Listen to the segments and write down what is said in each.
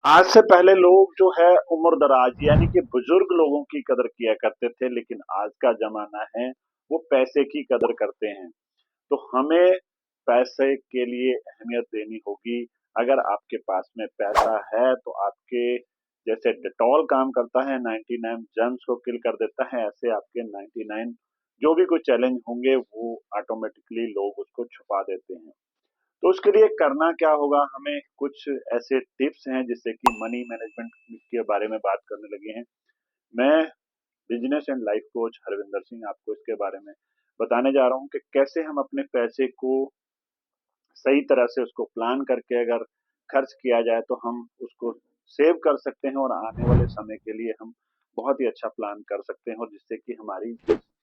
आज से पहले लोग जो है उम्र-दराज यानी कि बुजुर्ग लोगों की कदर किया करते थे, लेकिन आज का ज़माना है वो पैसे की कदर करते हैं। तो हमें पैसे के लिए अहमियत देनी होगी। अगर आपके पास में पैसा है तो आपके जैसे डेटॉल काम करता है 99 जर्म्स को किल कर देता है, ऐसे आपके 99 जो भी कोई चैलेंज होंगे वो ऑटोमेटिकली लोग उसको छुपा देते हैं। तो उसके लिए करना क्या होगा, हमें कुछ ऐसे टिप्स हैं जिससे कि मनी मैनेजमेंट के बारे में बात करने लगे हैं। मैं business and life coach Harvinder Singh आपको इसके बारे में बताने जा रहा हूँ कि कैसे हम अपने पैसे को सही तरह से उसको प्लान करके अगर खर्च किया जाए तो हम उसको सेव कर सकते हैं और आने वाले समय के लिए हम बहुत ही अच्छा प्लान कर सकते हैं और जिससे कि हमारी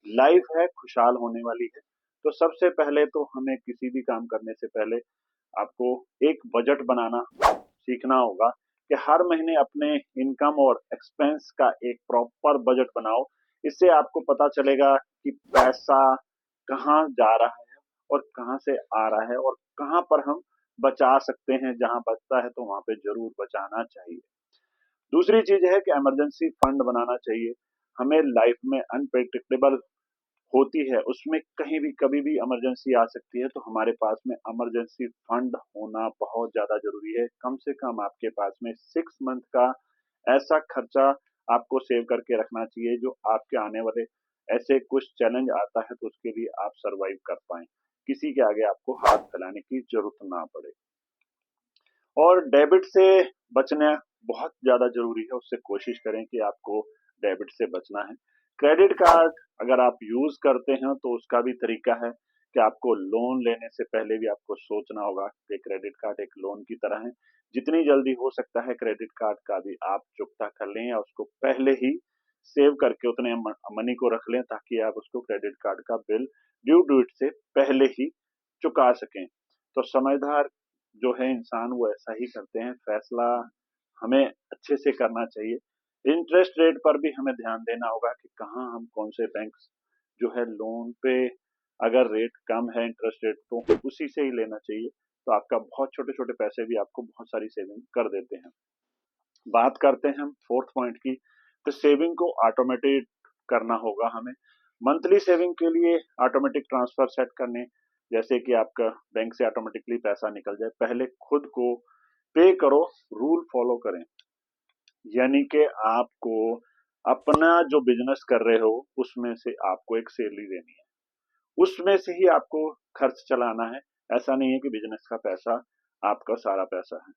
लाइफ है खुशहाल होने वाली है। तो सबसे पहले तो हमें किसी भी काम करने से पहले आपको एक बजट बनाना सीखना होगा कि हर महीने अपने इनकम और एक्सपेंस का एक प्रॉपर बजट बनाओ। इससे आपको पता चलेगा कि पैसा कहाँ जा रहा है और कहाँ से आ रहा है और कहाँ पर हम बचा सकते हैं। जहाँ बचता है तो वहां पे जरूर बचाना चाहिए। दूसरी चीज है कि इमरजेंसी फंड बनाना चाहिए। हमें लाइफ में अनप्रेडिक्टेबल होती है, उसमें कहीं भी कभी भी इमरजेंसी आ सकती है, तो हमारे पास में इमरजेंसी फंड होना बहुत ज़्यादा ज़रूरी है। कम से कम आपके पास में 6 मंथ का ऐसा खर्चा आपको सेव करके रखना चाहिए, जो आपके आने वाले ऐसे कुछ चैलेंज आता है, तो उसके लिए आप सर्वाइव कर पाएँ। किसी के आगे आपको हाथ फैलाने की ज़रूरत ना पड़े। और डेबिट से बचना बहुत ज़्यादा ज़रूरी है, उससे कोशिश करें कि आपको डेबिट से बचना है। क्रेडिट कार्ड अगर आप यूज़ करते हैं तो उसका भी तरीका है कि आपको लोन लेने से पहले भी आपको सोचना होगा कि क्रेडिट कार्ड एक लोन की तरह है। जितनी जल्दी हो सकता है क्रेडिट कार्ड का भी आप चुकता कर लें या उसको पहले ही सेव करके उतने मनी को रख लें ताकि आप उसको क्रेडिट कार्ड का बिल ड्यू डेट से पहले ही चुका सकें। तो समझदार जो है इंसान वो ऐसा ही करते हैं। फैसला हमें अच्छे से करना चाहिए। इंटरेस्ट रेट पर भी हमें ध्यान देना होगा कि कहाँ हम कौन से बैंक जो है लोन पे अगर रेट कम है इंटरेस्ट रेट तो उसी से ही लेना चाहिए। तो आपका बहुत छोटे छोटे पैसे भी आपको बहुत सारी सेविंग कर देते हैं। बात करते हैं हम फोर्थ पॉइंट की। तो सेविंग को ऑटोमेटेड करना होगा हमें। मंथली सेविंग के लिए ऑटोमेटिक ट्रांसफर सेट करने, जैसे कि आपका बैंक से ऑटोमेटिकली पैसा निकल जाए, पहले खुद को पे करो, रूल फॉलो करें। यानी कि आपको अपना जो बिजनेस कर रहे हो उसमें से आपको एक सैलरी देनी है, उसमें से ही आपको खर्च चलाना है। ऐसा नहीं है कि बिजनेस का पैसा आपका सारा पैसा है,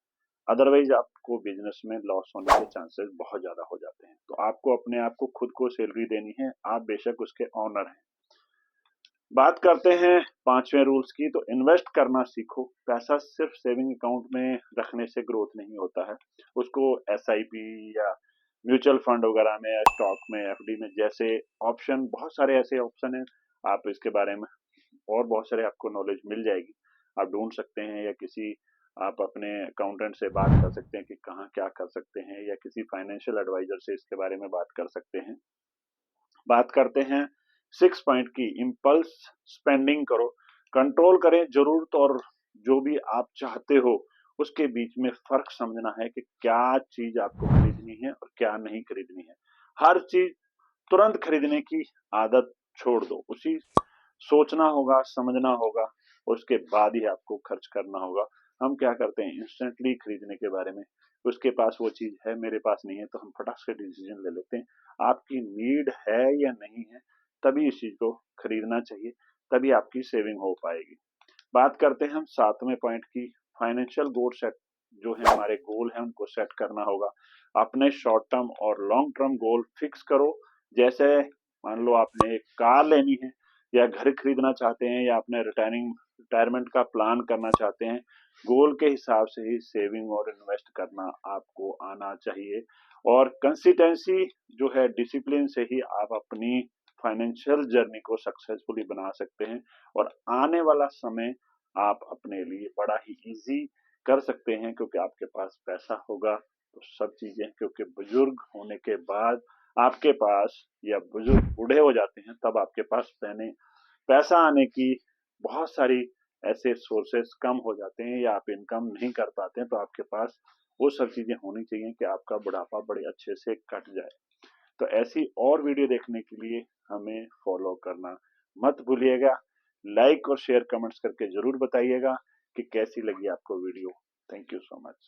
अदरवाइज आपको बिजनेस में लॉस होने के चांसेस बहुत ज्यादा हो जाते हैं। तो आपको अपने आप को खुद को सैलरी देनी है, आप बेशक उसके ऑनर हैं। बात करते हैं पांचवें रूल्स की। तो इन्वेस्ट करना सीखो। पैसा सिर्फ सेविंग अकाउंट में रखने से ग्रोथ नहीं होता है, उसको एसआईपी या म्यूचुअल फंड वगैरह में या स्टॉक में एफडी में जैसे ऑप्शन, बहुत सारे ऐसे ऑप्शन हैं। आप इसके बारे में और बहुत सारे आपको नॉलेज मिल जाएगी, आप ढूंढ सकते हैं या किसी आप अपने अकाउंटेंट से बात कर सकते हैं कि कहाँ क्या कर सकते हैं, या किसी फाइनेंशियल एडवाइजर से इसके बारे में बात कर सकते हैं। बात करते हैं सिक्स पॉइंट की। इम्पल्स स्पेंडिंग करो, कंट्रोल करें। जरूरत और जो भी आप चाहते हो उसके बीच में फर्क समझना है कि क्या चीज आपको खरीदनी है और क्या नहीं खरीदनी है। हर चीज तुरंत खरीदने की आदत छोड़ दो, उसी सोचना होगा, समझना होगा, उसके बाद ही आपको खर्च करना होगा। हम क्या करते हैं इंस्टेंटली खरीदने के बारे में, उसके पास वो चीज है मेरे पास नहीं है, तो हम फटाक से डिसीजन ले लेते हैं। आपकी नीड है या नहीं है, तभी इस चीज को खरीदना चाहिए, तभी आपकी सेविंग हो पाएगी। बात करते हैं हम सातवें पॉइंट की। फाइनेंशियल गोल सेट, जो है हमारे गोल है उनको सेट करना होगा। अपने शॉर्ट टर्म और लॉन्ग टर्म गोल फिक्स करो। जैसे मान लो आपने एक कार लेनी है या घर खरीदना चाहते हैं या अपने रिटायरमेंट का प्लान करना चाहते हैं, गोल के हिसाब से ही सेविंग और इन्वेस्ट करना आपको आना चाहिए। और कंसिस्टेंसी जो है, डिसिप्लिन से ही आप अपनी फाइनेंशियल जर्नी को सक्सेसफुली बना सकते हैं और आने वाला समय आप अपने लिए बड़ा ही इजी कर सकते हैं, क्योंकि आपके पास पैसा होगा तो सब चीजें। क्योंकि बुजुर्ग होने के बाद आपके पास, या बुजुर्ग बूढ़े हो जाते हैं तब आपके पास पैसा आने की बहुत सारी ऐसे सोर्सेस कम हो जाते हैं या आप इनकम नहीं कर पाते हैं, तो आपके पास वो सब चीजें होनी चाहिए कि आपका बुढ़ापा बड़े अच्छे से कट जाए। तो ऐसी और वीडियो देखने के लिए हमें फॉलो करना मत भूलिएगा। लाइक और शेयर कमेंट्स करके जरूर बताइएगा कि कैसी लगी आपको video. Thank you so much.